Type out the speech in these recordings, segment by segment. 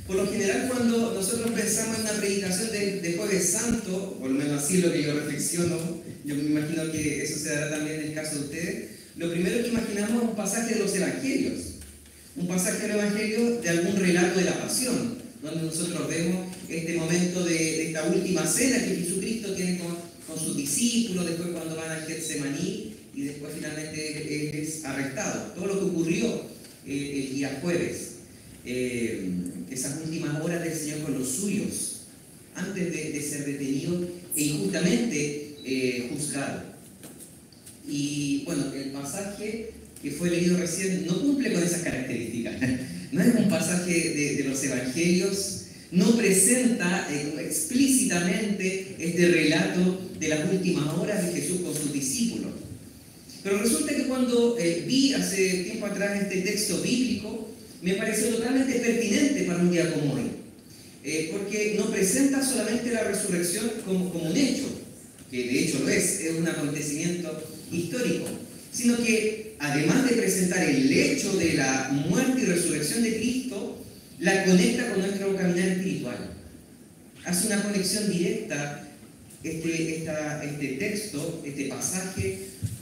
Por lo general, cuando nosotros pensamos en una predicación de Jueves Santo, por lo menos así es lo que yo reflexiono, yo me imagino que eso se dará también en el caso de ustedes, lo primero que imaginamos es un pasaje de los Evangelios, un pasaje del Evangelio de algún relato de la pasión, donde nosotros vemos este momento de esta última cena que Jesucristo tiene con sus discípulos, después cuando van al Getsemaní y después finalmente es arrestado. Todo lo que ocurrió el día jueves. Esas últimas horas del Señor con los suyos, antes de ser detenido e injustamente juzgado. Y bueno, el pasaje que fue leído recién no cumple con esas características. No es un pasaje de los Evangelios, no presenta explícitamente este relato de las últimas horas de Jesús con sus discípulos. Pero resulta que cuando vi hace tiempo atrás este texto bíblico, me pareció totalmente pertinente para un día como hoy, porque no presenta solamente la resurrección como un hecho, que de hecho lo es un acontecimiento histórico, sino que además de presentar el hecho de la muerte y resurrección de Cristo, la conecta con nuestro caminar espiritual. Hace una conexión directa este texto, este pasaje,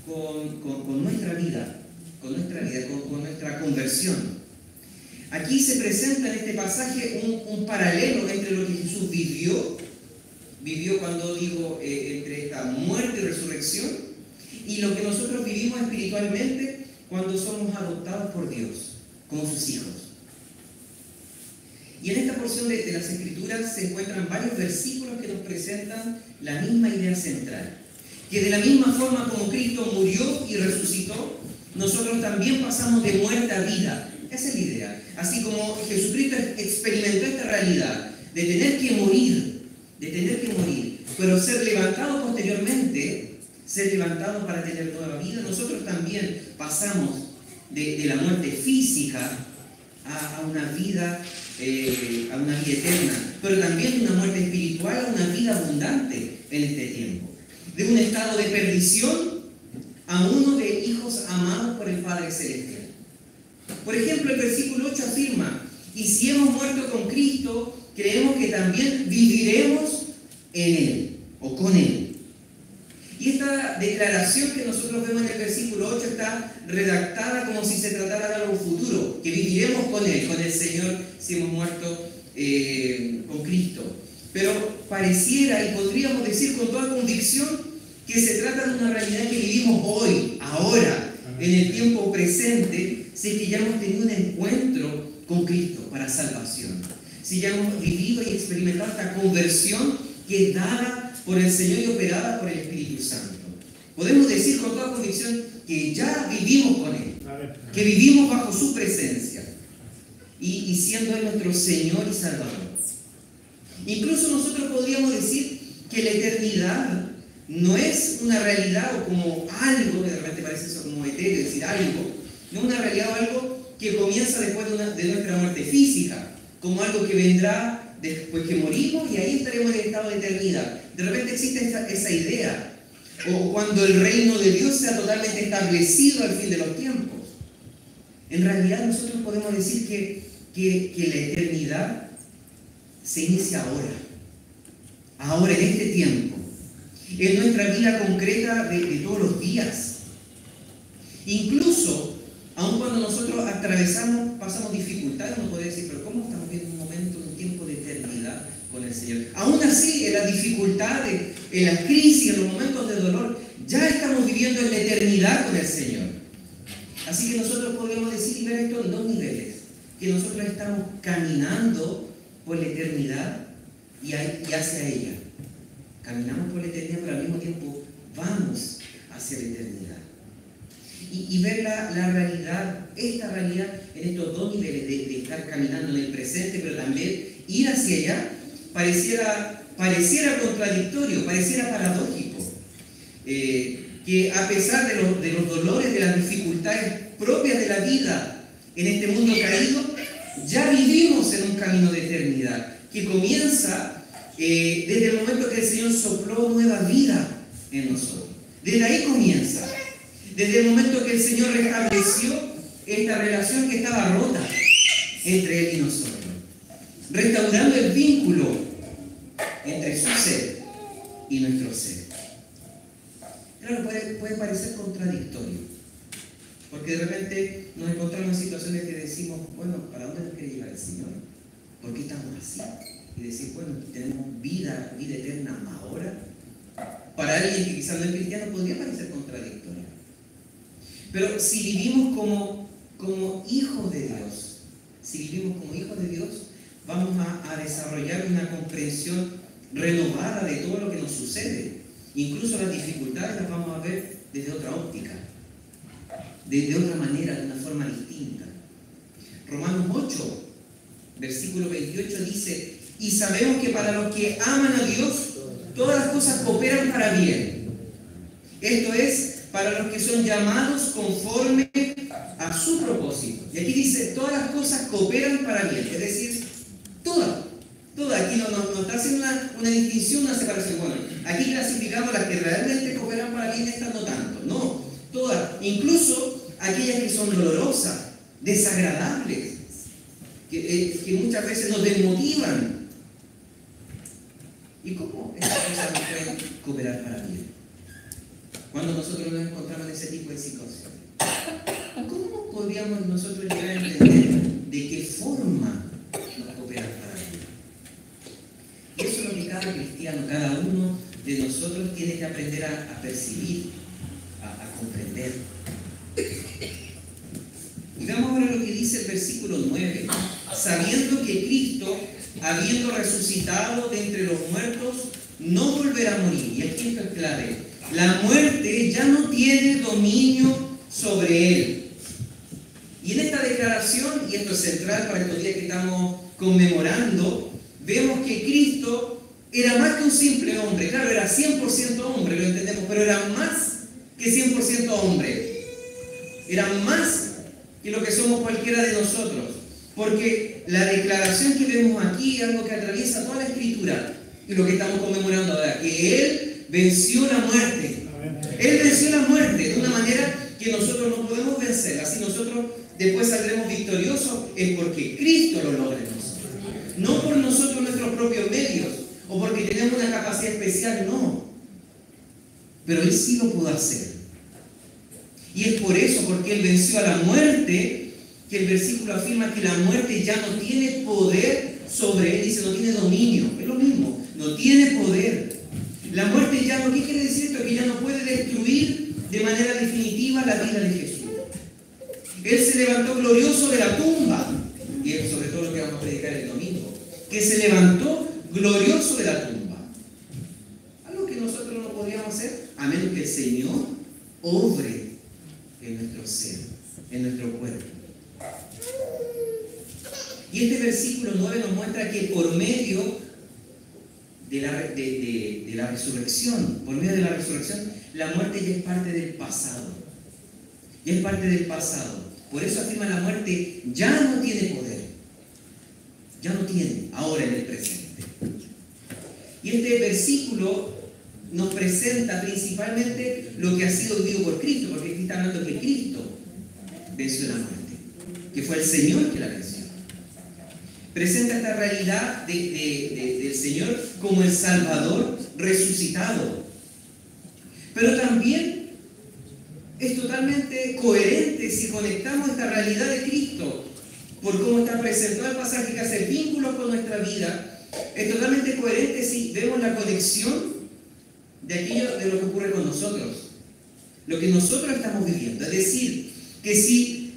con nuestra vida, con nuestra conversión. Aquí se presenta en este pasaje un paralelo entre lo que Jesús vivió cuando digo entre esta muerte y resurrección, y lo que nosotros vivimos espiritualmente cuando somos adoptados por Dios, como sus hijos. Y en esta porción de las Escrituras se encuentran varios versículos que nos presentan la misma idea central, que de la misma forma como Cristo murió y resucitó, nosotros también pasamos de muerte a vida. Esa es la idea. Así como Jesucristo experimentó esta realidad de tener que morir, pero ser levantado posteriormente, ser levantado para tener nueva vida, nosotros también pasamos de la muerte física a una vida eterna, pero también de una muerte espiritual a una vida abundante en este tiempo. De un estado de perdición a uno de hijos amados por el Padre Celestial. Por ejemplo, el versículo 8 afirma: y si hemos muerto con Cristo, creemos que también viviremos en Él, o con Él. Y esta declaración que nosotros vemos en el versículo 8 está redactada como si se tratara de algo futuro, que viviremos con Él, con el Señor, si hemos muerto con Cristo. Pero pareciera, y podríamos decir con toda convicción, que se trata de una realidad que vivimos hoy, ahora, en el tiempo presente, si que ya hemos tenido un encuentro con Cristo para salvación, si ya hemos vivido y experimentado esta conversión que es dada por el Señor y operada por el Espíritu Santo. Podemos decir con toda convicción que ya vivimos con Él, que vivimos bajo su presencia y siendo Él nuestro Señor y Salvador. Incluso nosotros podríamos decir que la eternidad no es una realidad o como algo, que de repente parece eso como etéreo, decir algo, no una realidad o algo que comienza después de nuestra muerte física, como algo que vendrá después que morimos y ahí estaremos en el estado de eternidad. De repente existe esa idea, o cuando el reino de Dios sea totalmente establecido al fin de los tiempos. En realidad nosotros podemos decir que la eternidad se inicia ahora en este tiempo, en nuestra vida concreta de todos los días. Incluso, aun cuando nosotros pasamos dificultades, uno puede decir, pero ¿cómo estamos viendo un momento, un tiempo de eternidad con el Señor? Aún así, en las dificultades, en las crisis, en los momentos de dolor, ya estamos viviendo en la eternidad con el Señor. Así que nosotros podemos decir y ver esto en dos niveles, que nosotros estamos caminando por la eternidad y hacia ella. Caminamos por la eternidad, pero al mismo tiempo vamos hacia la eternidad. Y ver la realidad, esta realidad en estos dos niveles de estar caminando en el presente, pero también ir hacia allá, pareciera contradictorio, pareciera paradójico. Que a pesar de los dolores, de las dificultades propias de la vida en este mundo caído, ya vivimos en un camino de eternidad, que comienza desde el momento que el Señor sopló nueva vida en nosotros. Desde ahí comienza. Desde el momento que el Señor restableció esta relación que estaba rota entre Él y nosotros. restaurando el vínculo entre su ser y nuestro ser. Claro, puede parecer contradictorio, porque de repente nos encontramos en situaciones que decimos, bueno, ¿para dónde nos quiere llevar el Señor? ¿Por qué estamos así? Y decir, bueno, tenemos vida eterna ahora. Para alguien que quizás no es cristiano podría parecer contradictorio. Pero si vivimos como hijos de Dios, vamos a desarrollar una comprensión renovada de todo lo que nos sucede. Incluso las dificultades las vamos a ver desde otra óptica, de otra manera, de una forma distinta. Romanos 8, versículo 28 dice, y sabemos que para los que aman a Dios, todas las cosas cooperan para bien. Esto es, para los que son llamados conforme a su propósito. Y aquí dice, todas las cosas cooperan para bien. Es decir, todas. Aquí no está haciendo una distinción, una separación. Bueno, aquí clasificamos las que realmente cooperan para bien, estas no tanto. No, todas. Incluso aquellas que son dolorosas, desagradables, que muchas veces nos desmotivan. ¿Y cómo estas cosas nos pueden cooperar para bien? Cuando nosotros nos encontramos en ese tipo de situaciones, ¿cómo podríamos nosotros llegar a entender de qué forma nos cooperan para bien? Y eso es lo que cada cristiano, cada uno de nosotros tiene que aprender a percibir, a comprender. Y veamos ahora lo que dice el versículo 9. Sabiendo que Cristo, habiendo resucitado de entre los muertos, no volverá a morir. Y aquí esto es clave. La muerte ya no tiene dominio sobre él. Y en esta declaración, y esto es central para estos días que estamos conmemorando, vemos que Cristo era más que un simple hombre. Claro, era 100% hombre, lo entendemos, pero era más que 100% hombre. Era más que lo que somos cualquiera de nosotros. Porque la declaración que vemos aquí es algo que atraviesa toda la Escritura. Y lo que estamos conmemorando ahora, que Él venció la muerte. Él venció la muerte de una manera que nosotros no podemos vencer. Así nosotros después saldremos victoriosos, es porque Cristo lo logra en nosotros. No por nosotros nuestros propios medios, o porque tenemos una capacidad especial, no. Pero Él sí lo pudo hacer. Y es por eso, porque Él venció a la muerte, que el versículo afirma que la muerte ya no tiene poder sobre Él. Dice, no tiene dominio. Es lo mismo, no tiene poder. La muerte ya no, ¿qué quiere decir esto? Que ya no puede destruir de manera definitiva la vida de Jesús. Él se levantó glorioso de la tumba, y es sobre todo lo que vamos a predicar el domingo, que se levantó glorioso de la tumba. Algo que nosotros no podríamos hacer, a menos que el Señor obre en nuestro ser, en nuestro cuerpo. Y este versículo 9 nos muestra que por medio de la resurrección, la muerte ya es parte del pasado. Ya es parte del pasado. Por eso afirma la muerte ya no tiene poder. Ya no tiene, ahora en el presente. Y este versículo nos presenta principalmente lo que ha sido vivido por Cristo, porque aquí está hablando que Cristo venció la muerte, que fue el Señor que la venció. Presenta esta realidad del Señor como el Salvador resucitado. Pero también es totalmente coherente si conectamos esta realidad de Cristo por cómo está presentado el pasaje que hace vínculos con nuestra vida. Es totalmente coherente si vemos la conexión de aquello de lo que ocurre con nosotros, lo que nosotros estamos viviendo. Es decir,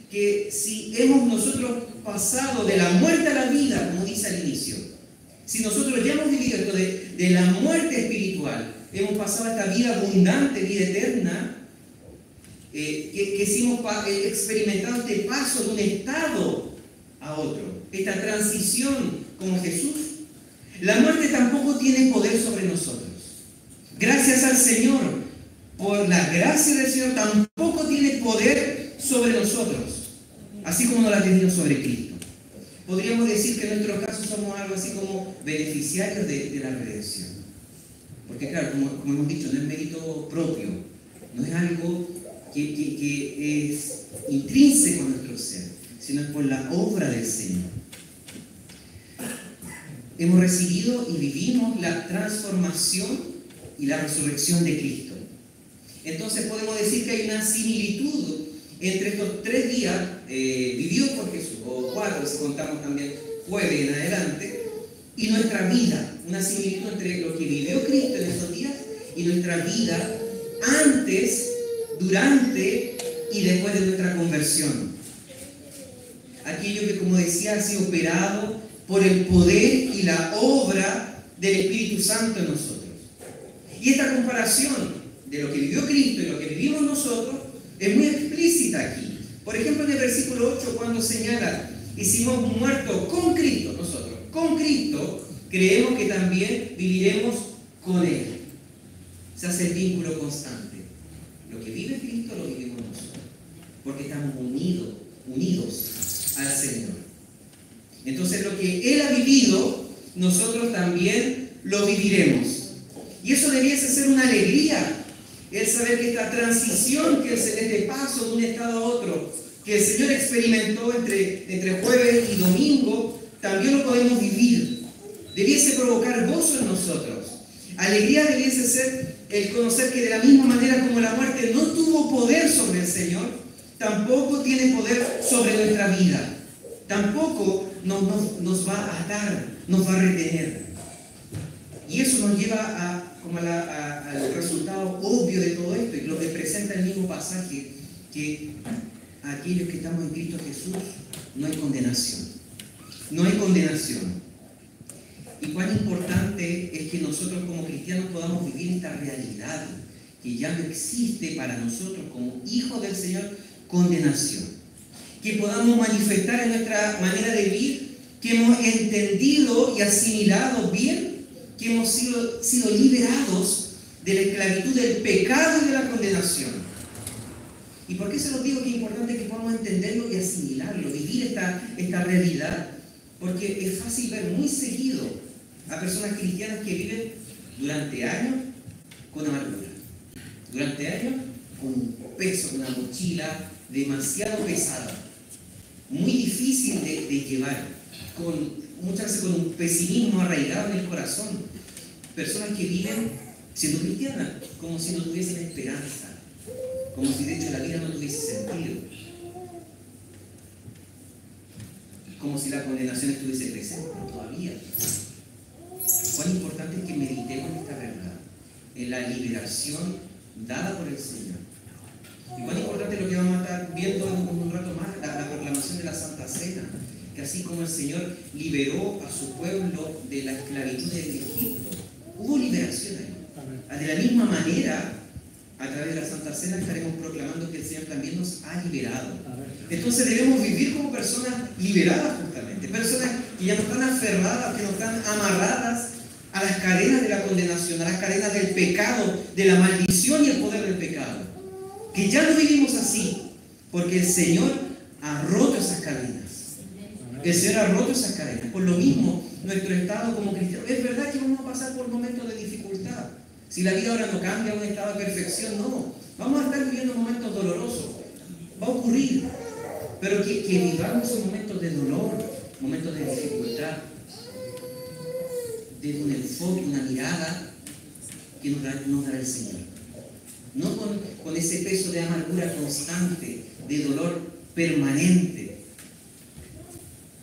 que si hemos nosotros pasado de la muerte a la vida, como dice al inicio, si nosotros ya hemos vivido esto de la muerte espiritual, hemos pasado a esta vida abundante, vida eterna, que hemos experimentado este paso de un estado a otro, esta transición como Jesús, la muerte tampoco tiene poder sobre nosotros. Gracias al Señor, por la gracia del Señor, tampoco tiene poder sobre nosotros, así como no la ha tenido sobre Cristo. Podríamos decir que en nuestro caso somos algo así como beneficiarios de la redención. Porque claro, como hemos dicho, no es mérito propio, no es algo que es intrínseco a nuestro ser, sino es por la obra del Señor. hemos recibido y vivimos la transformación y la resurrección de Cristo. Entonces podemos decir que hay una similitud entre estos 3 días vividos por Jesús, o 4 si contamos también jueves en adelante, y nuestra vida, una similitud entre lo que vivió Cristo en esos días y nuestra vida antes, durante y después de nuestra conversión. Aquello que, como decía, ha sido operado por el poder y la obra del Espíritu Santo en nosotros. Y esta comparación de lo que vivió Cristo y lo que vivimos nosotros es muy explícita aquí. Por ejemplo, en el versículo 8, cuando señala, hicimos muertos con Cristo, nosotros, con Cristo, creemos que también viviremos con Él. Se hace el vínculo constante. Lo que vive Cristo lo vivimos nosotros, porque estamos unidos al Señor. Entonces, lo que Él ha vivido, nosotros también lo viviremos. Y eso debiese ser una alegría, el saber que esta transición, que es este paso de un estado a otro, que el Señor experimentó entre jueves y domingo, también lo podemos vivir. Debiese provocar gozo en nosotros. Alegría debiese ser el conocer que de la misma manera como la muerte no tuvo poder sobre el Señor, tampoco tiene poder sobre nuestra vida. Tampoco nos va a atar, nos va a retener. Y eso nos lleva al resultado obvio de todo esto, y lo que presenta el mismo pasaje, que a aquellos que estamos en Cristo Jesús no hay condenación. No hay condenación. Y cuán importante es que nosotros como cristianos podamos vivir esta realidad, que ya no existe para nosotros como hijos del Señor condenación. Que podamos manifestar en nuestra manera de vivir que hemos entendido y asimilado bien, que hemos sido liberados de la esclavitud del pecado y de la condenación. ¿Y por qué se los digo que es importante que podamos entenderlo y asimilarlo, vivir esta realidad? Porque es fácil ver muy seguido a personas cristianas que viven durante años con amargura, durante años con un peso, con una mochila demasiado pesada, muy difícil de llevar, muchas veces con un pesimismo arraigado en el corazón. Personas que viven siendo cristianas, como si no tuviesen esperanza, como si de hecho la vida no tuviese sentido, como si la condenación estuviese presente todavía. Cuán importante es que meditemos en esta verdad, en la liberación dada por el Señor. Y cuán importante es lo que vamos a estar viendo en un rato más, la proclamación de la Santa Cena, que así como el Señor liberó a su pueblo de la esclavitud de Egipto, hubo liberación ahí. De la misma manera, a través de la Santa Cena estaremos proclamando que el Señor también nos ha liberado. Entonces debemos vivir como personas liberadas justamente, personas que ya no están aferradas, que no están amarradas a las cadenas de la condenación, a las cadenas del pecado, de la maldición y el poder del pecado. Que ya no vivimos así, porque el Señor ha roto esas cadenas. El Señor ha roto esas cadenas. Por lo mismo, nuestro estado como cristianos, es verdad que vamos a pasar por momentos de dificultad. Si la vida ahora no cambia a un estado de perfección, no. Vamos a estar viviendo momentos dolorosos. Va a ocurrir. Pero que vivamos esos momentos de dolor, momentos de dificultad, de un enfoque, una mirada que nos dará el Señor. No con ese peso de amargura constante, de dolor permanente.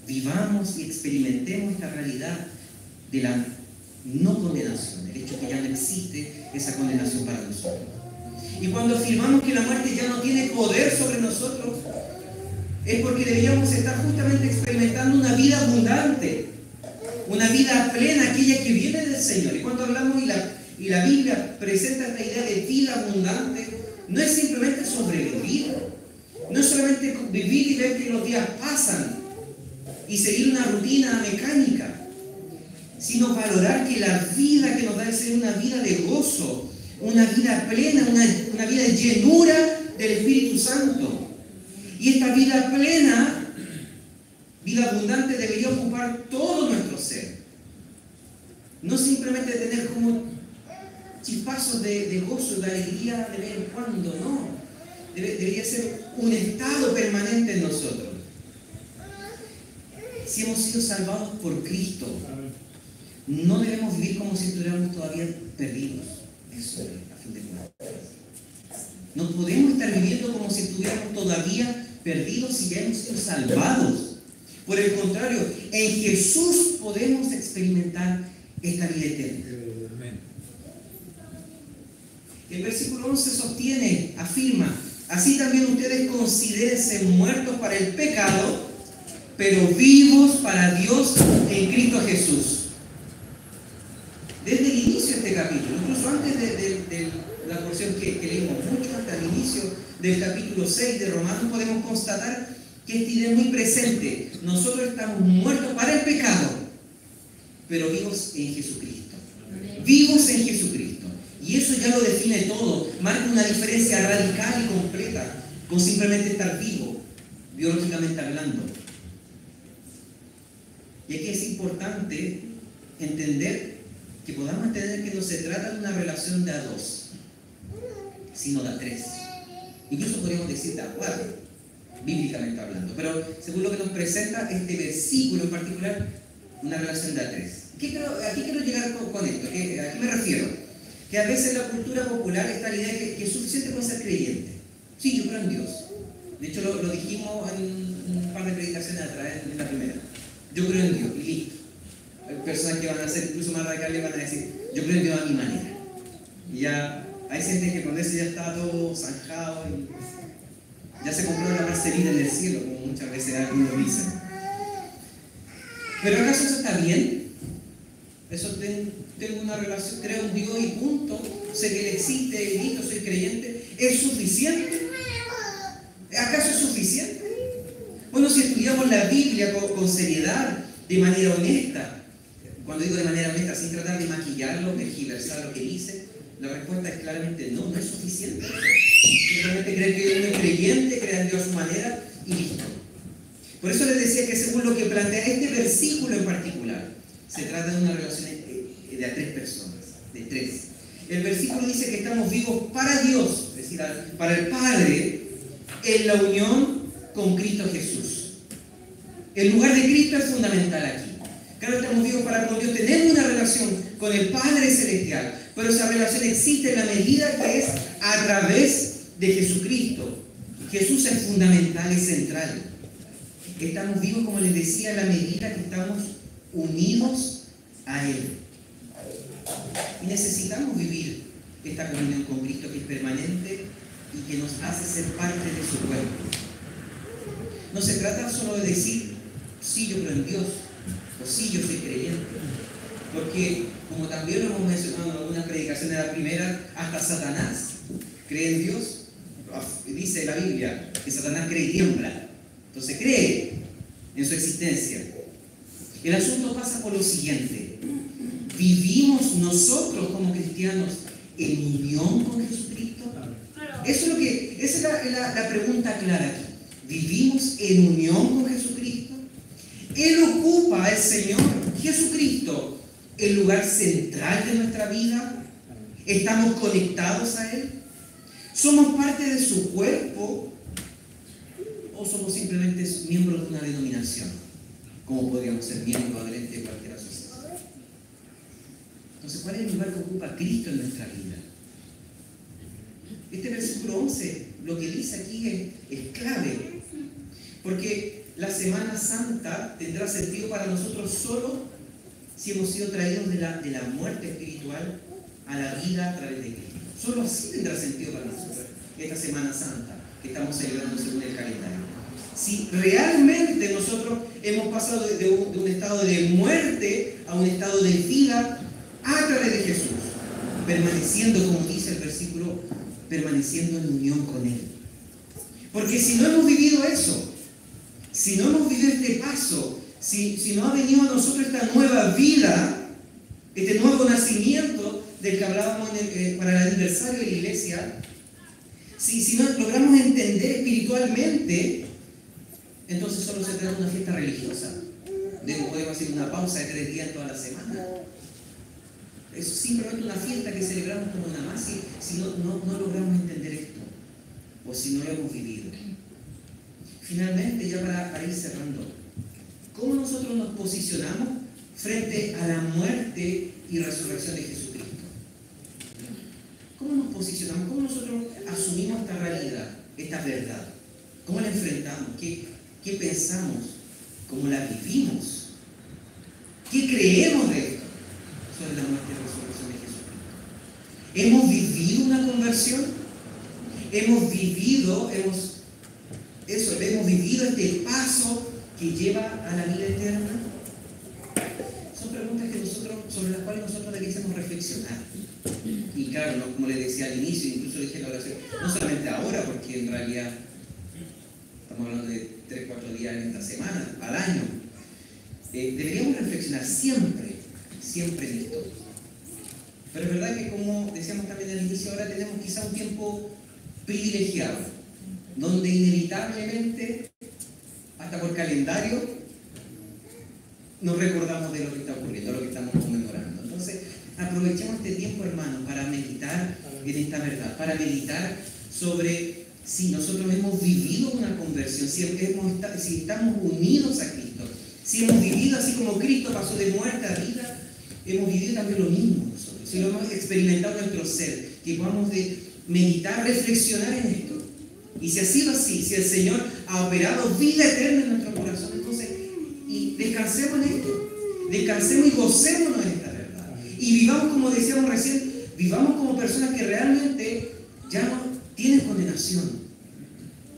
Vivamos y experimentemos esta realidad de la no condenación, el hecho que ya no existe esa condenación para nosotros. Y cuando afirmamos que la muerte ya no tiene poder sobre nosotros, es porque deberíamos estar justamente experimentando una vida abundante, una vida plena, aquella que viene del Señor. Y cuando hablamos y la Biblia presenta esta idea de vida abundante, no es simplemente sobrevivir, no es solamente vivir y ver que los días pasan y seguir una rutina mecánica, sino valorar que la vida que nos da el Señor es una vida de gozo, una vida plena, una vida de llenura del Espíritu Santo. Y esta vida plena, vida abundante, debería ocupar todo nuestro ser. No simplemente tener como chispazos de gozo, de alegría de vez en cuando, no. Debería ser un estado permanente en nosotros. Si hemos sido salvados por Cristo, no debemos vivir como si estuviéramos todavía perdidos. Eso es, a fin de cuentas. No podemos estar viviendo como si estuviéramos todavía perdidos y ya hemos sido salvados. Por el contrario, en Jesús podemos experimentar esta vida eterna. El versículo 11 sostiene, afirma: así también ustedes considérense muertos para el pecado, pero vivos para Dios en Cristo Jesús. Desde el inicio de este capítulo, incluso antes de la porción que leímos, mucho antes del inicio del capítulo 6 de Romanos, podemos constatar que esta idea es muy presente. Nosotros estamos muertos para el pecado, pero vivos en Jesucristo. Vivos en Jesucristo. Y eso ya lo define todo. Marca una diferencia radical y completa con simplemente estar vivo, biológicamente hablando. Y aquí es importante entender que podamos entender que no se trata de una relación de a dos, sino de a tres. Incluso podríamos decir de a cuatro, bíblicamente hablando. Pero según lo que nos presenta este versículo en particular, una relación de a tres. ¿A qué quiero llegar con esto? ¿A qué me refiero? Que a veces en la cultura popular está la idea de que es suficiente con ser creyente. Sí, yo creo en Dios. De hecho, lo dijimos en un par de predicaciones atrás, en la primera. Yo creo en Dios, y listo. Hay personas que van a ser incluso más radicales, van a decir: yo creo en Dios a mi manera. Y ya hay gente que con eso ya está todo zanjado y ya se compró la marcelina en el cielo, como muchas veces algunos dicen. ¿Pero acaso eso está bien? Eso tengo una relación, creo en Dios y punto, sé que Él existe y listo, soy creyente. ¿Es suficiente? ¿Acaso es suficiente? Bueno, si estudiamos la Biblia con seriedad, de manera honesta, cuando digo de manera honesta, sin tratar de maquillarlo, tergiversar lo que dice, la respuesta es claramente no, no es suficiente. Simplemente cree que uno es creyente, crea en Dios a su manera y listo. Por eso les decía que según lo que plantea este versículo en particular, se trata de una relación de a tres personas, de tres. El versículo dice que estamos vivos para Dios, es decir, para el Padre, en la unión con Cristo Jesús. El lugar de Cristo es fundamental aquí. Claro, estamos vivos para con Dios, tenemos una relación con el Padre Celestial, pero esa relación existe en la medida que es a través de Jesucristo. Jesús es fundamental y central. Estamos vivos, como les decía, en la medida que estamos unidos a Él. Y necesitamos vivir esta comunión con Cristo, que es permanente y que nos hace ser parte de su cuerpo. No se trata solo de decir: sí, yo creo en Dios, o sí, yo soy creyente. Porque, como también lo hemos mencionado en algunas predicaciones de la primera, hasta Satanás cree en Dios. Dice la Biblia que Satanás cree y tiembla. Entonces cree en su existencia. El asunto pasa por lo siguiente: ¿vivimos nosotros como cristianos en unión con Jesucristo? Esa es la pregunta clara aquí. ¿Vivimos en unión con Jesucristo? Él ocupa, el Señor Jesucristo, el lugar central de nuestra vida. ¿Estamos conectados a Él? ¿Somos parte de su cuerpo? ¿O somos simplemente miembros de una denominación? Como podríamos ser miembros adherentes de cualquier asociación. Entonces, ¿cuál es el lugar que ocupa Cristo en nuestra vida? Este versículo 11, lo que dice aquí es clave. Porque la Semana Santa tendrá sentido para nosotros solo si hemos sido traídos de la muerte espiritual a la vida a través de Cristo. Solo así tendrá sentido para nosotros esta Semana Santa que estamos celebrando según el calendario. Si realmente nosotros hemos pasado de un estado de muerte a un estado de vida a través de Jesús, permaneciendo, como dice el versículo, permaneciendo en unión con Él. Porque si no hemos vivido eso, si no hemos vivido este paso, si no ha venido a nosotros esta nueva vida, este nuevo nacimiento del que hablábamos para el aniversario de la iglesia, si no logramos entender espiritualmente, entonces solo se trata de una fiesta religiosa. Podemos hacer una pausa de 3 días toda la semana. Es simplemente una fiesta que celebramos como nada más si no logramos entender esto, o si no lo hemos vivido. Finalmente, ya para ir cerrando, ¿cómo nosotros nos posicionamos frente a la muerte y resurrección de Jesucristo. ¿Cómo nos posicionamos? ¿Cómo nosotros asumimos esta realidad, esta verdad? ¿Cómo la enfrentamos? ¿Qué pensamos? ¿Cómo la vivimos? ¿Qué creemos de esto? Sobre la muerte y resurrección de Jesucristo. ¿Hemos vivido una conversión? ¿Hemos vivido este paso que lleva a la vida eterna? Son preguntas sobre las cuales nosotros debiésemos reflexionar. Y claro, ¿no? Como les decía al inicio, incluso dije en la oración, no solamente ahora, porque en realidad estamos hablando de 3-4 días en esta semana, al año. Deberíamos reflexionar siempre en esto. Pero es verdad que, como decíamos también al inicio, ahora tenemos quizá un tiempo privilegiado, donde inevitablemente, hasta por calendario, nos recordamos de lo que está ocurriendo, lo que estamos conmemorando. Entonces, aprovechemos este tiempo, hermanos, para meditar en esta verdad, para meditar sobre si nosotros hemos vivido una conversión, si estamos unidos a Cristo, si hemos vivido así como Cristo pasó de muerte a vida, hemos vivido también lo mismo nosotros, si lo hemos experimentado en nuestro ser, que podamos meditar, reflexionar en esto. Y si ha sido así, si el Señor ha operado vida eterna en nuestro corazón, entonces, y descansemos en esto, descansemos y gocémonos en esta verdad. Y vivamos, como decíamos recién, vivamos como personas que realmente ya no tienen condenación.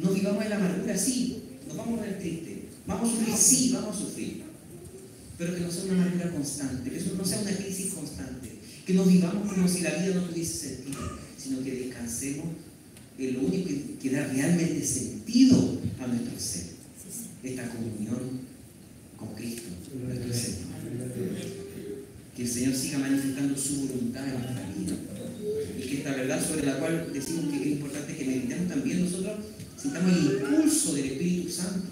No vivamos en la amargura, sí, nos vamos a ver tristes, vamos a sufrir, sí, vamos a sufrir, pero que no sea una amargura constante, que eso no sea una crisis constante, que no vivamos como si la vida no tuviese sentido, sino que descansemos en lo único que da realmente sentido a nuestro ser, esta comunión con Cristo, nuestro Señor. Que el Señor siga manifestando su voluntad en nuestra vida. Y que esta verdad sobre la cual decimos que es importante que meditemos también nosotros, sintamos el impulso del Espíritu Santo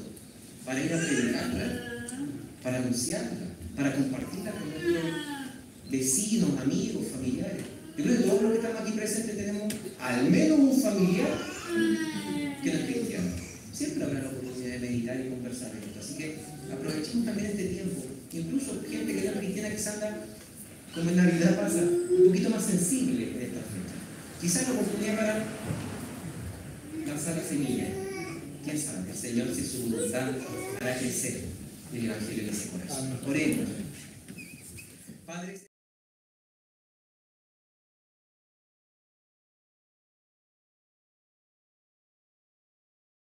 para ir a predicarla, para anunciarla, para compartirla con nuestros vecinos, amigos, familiares. Yo creo que todos los que estamos aquí presentes tenemos al menos un familiar que no es cristiano. Siempre habrá la oportunidad de meditar y conversar de esto. Así que aprovechemos también este tiempo. Incluso gente que no es cristiana que se anda, como en Navidad pasa, un poquito más sensible en esta fecha. Quizás la oportunidad para lanzar la semilla. ¿Quién sabe? El Señor, si su voluntad, hará crecer el Evangelio en ese corazón. Oremos. Padre.